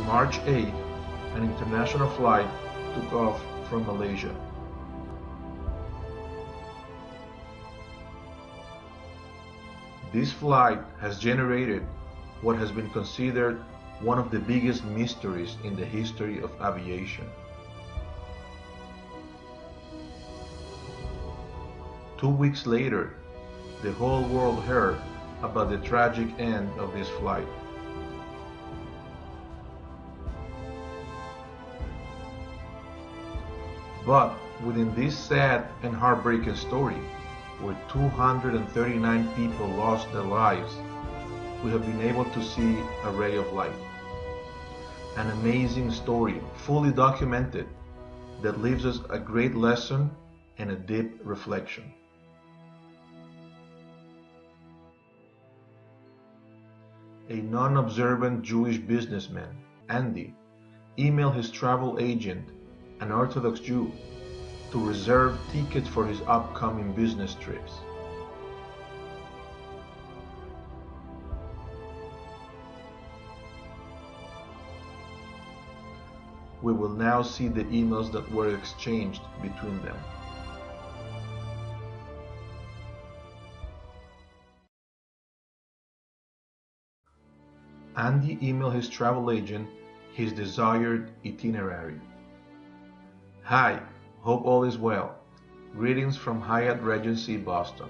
March 8, an international flight took off from Malaysia. This flight has generated what has been considered one of the biggest mysteries in the history of aviation. 2 weeks later, the whole world heard about the tragic end of this flight. But within this sad and heartbreaking story, where 239 people lost their lives, we have been able to see a ray of light. An amazing story, fully documented, that leaves us a great lesson and a deep reflection. A non-observant Jewish businessman, Andy, emailed his travel agent, an Orthodox Jew, to reserve tickets for his upcoming business trips. We will now see the emails that were exchanged between them. Andy emailed his travel agent his desired itinerary. Hi, hope all is well. Greetings from Hyatt Regency, Boston.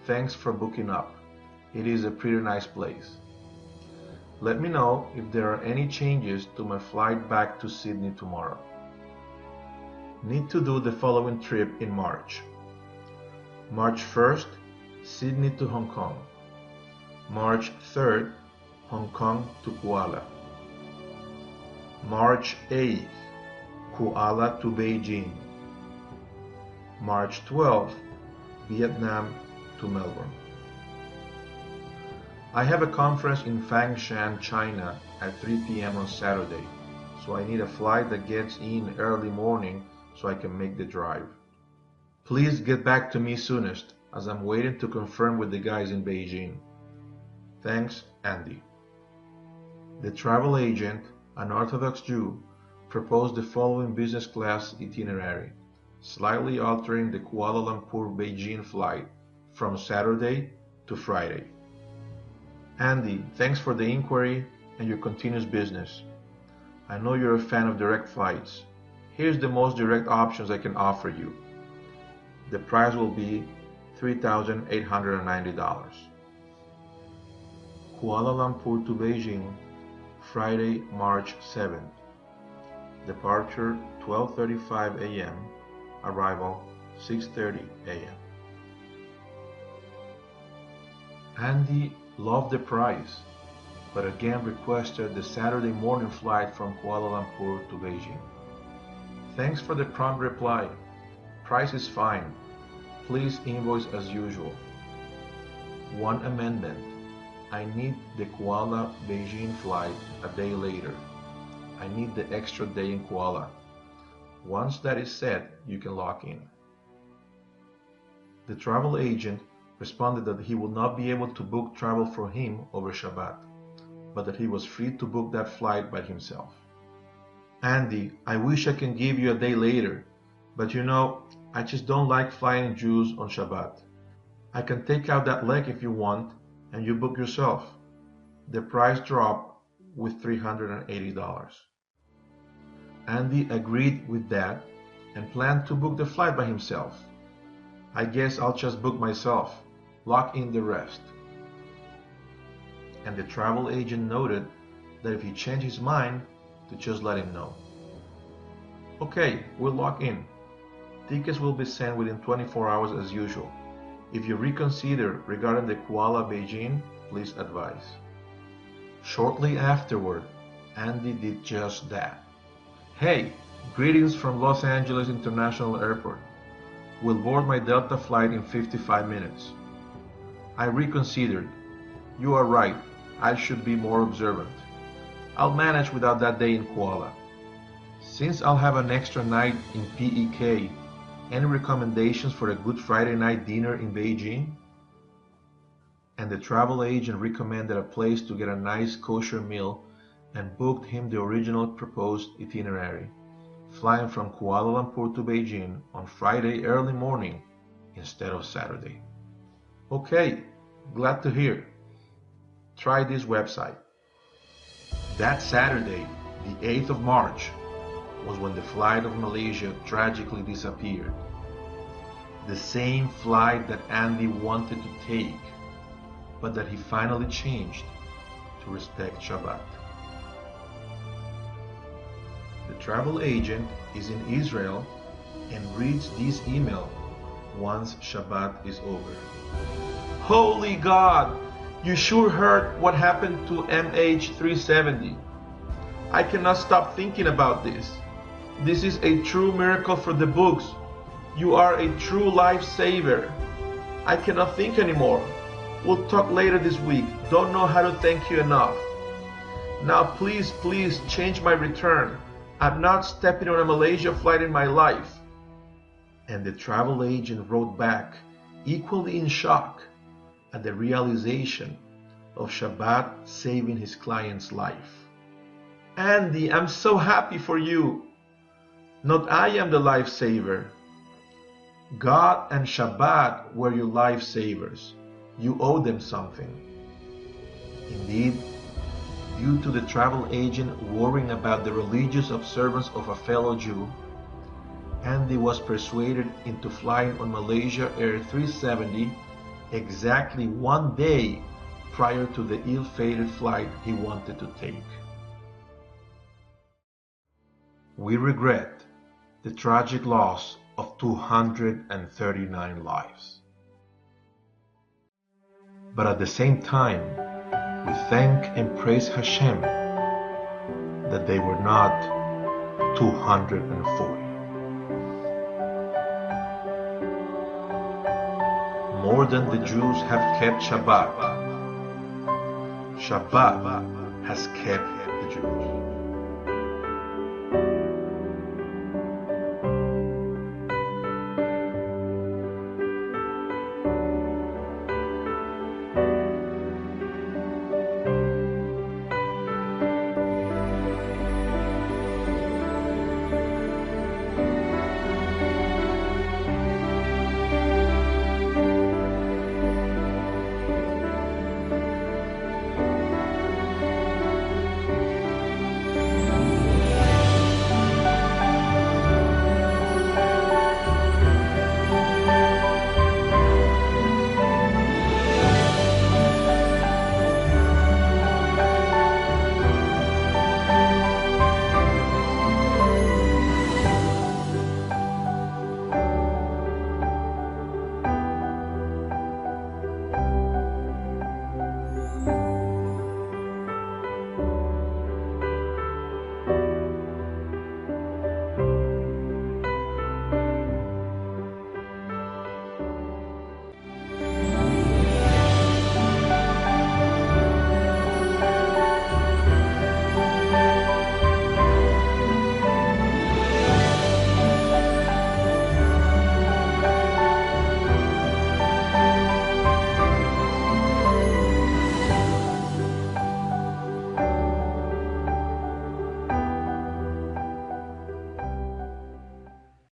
Thanks for booking up. It is a pretty nice place. Let me know if there are any changes to my flight back to Sydney tomorrow. Need to do the following trip in March. March 1st, Sydney to Hong Kong. March 3rd, Hong Kong to Kuala. March 8th, Kuala to Beijing. March 12th, Vietnam to Melbourne. I have a conference in Fangshan, China at 3 p.m. on Saturday, so I need a flight that gets in early morning so I can make the drive. Please get back to me soonest, as I'm waiting to confirm with the guys in Beijing. Thanks, Andy. The travel agent, an Orthodox Jew, proposed the following business class itinerary, slightly altering the Kuala Lumpur-Beijing flight from Saturday to Friday. Andy, thanks for the inquiry and your continuous business. I know you're a fan of direct flights. Here's the most direct options I can offer you. The price will be $3,890. Kuala Lumpur to Beijing, Friday, March 7th. Departure 12:35 a.m. Arrival 6:30 a.m. Andy loved the price, but again requested the Saturday morning flight from Kuala Lumpur to Beijing. Thanks for the prompt reply. Price is fine. Please invoice as usual. One amendment. I need the Kuala Beijing flight a day later. I need the extra day in Kuala. Once that is set, you can lock in. The travel agent responded that he would not be able to book travel for him over Shabbat, but that he was free to book that flight by himself. Andy, I wish I can give you a day later, but you know, I just don't like flying Jews on Shabbat. I can take out that leg if you want, and you book yourself. The price dropped with $380. Andy agreed with that and planned to book the flight by himself. I guess I'll just book myself, lock in the rest. And the travel agent noted that if he changed his mind, to just let him know. Okay, we'll lock in. Tickets will be sent within 24 hours as usual. If you reconsider regarding the Kuala Beijing, please advise. Shortly afterward, Andy did just that. Hey, greetings from Los Angeles International Airport. Will board my Delta flight in 55 minutes. I reconsidered. You are right. I should be more observant. I'll manage without that day in Kuala. Since I'll have an extra night in PEK, any recommendations for a Good Friday night dinner in Beijing? And the travel agent recommended a place to get a nice kosher meal and booked him the original proposed itinerary, flying from Kuala Lumpur to Beijing on Friday early morning instead of Saturday. Okay, glad to hear. Try this website. That Saturday, the 8th of March, was when the flight of Malaysia tragically disappeared. The same flight that Andy wanted to take, but that he finally changed to respect Shabbat. The travel agent is in Israel and reads this email once Shabbat is over. Holy God! You sure heard what happened to MH370. I cannot stop thinking about this. This is a true miracle for the books. You are a true lifesaver. I cannot think anymore. We'll talk later this week. Don't know how to thank you enough. Now please change my return. I'm not stepping on a Malaysia flight in my life. And the travel agent wrote back, equally in shock at the realization of Shabbat saving his client's life. Andy, I'm so happy for you. Not I am the lifesaver. God and Shabbat were your lifesavers. You owe them something. Indeed, due to the travel agent worrying about the religious observance of a fellow Jew, Andy was persuaded into flying on Malaysia Air 370 exactly one day prior to the ill-fated flight he wanted to take. We regret the tragic loss of 239 lives. But at the same time, we thank and praise Hashem that they were not 240. More than the Jews have kept Shabbat, Shabbat has kept the Jews.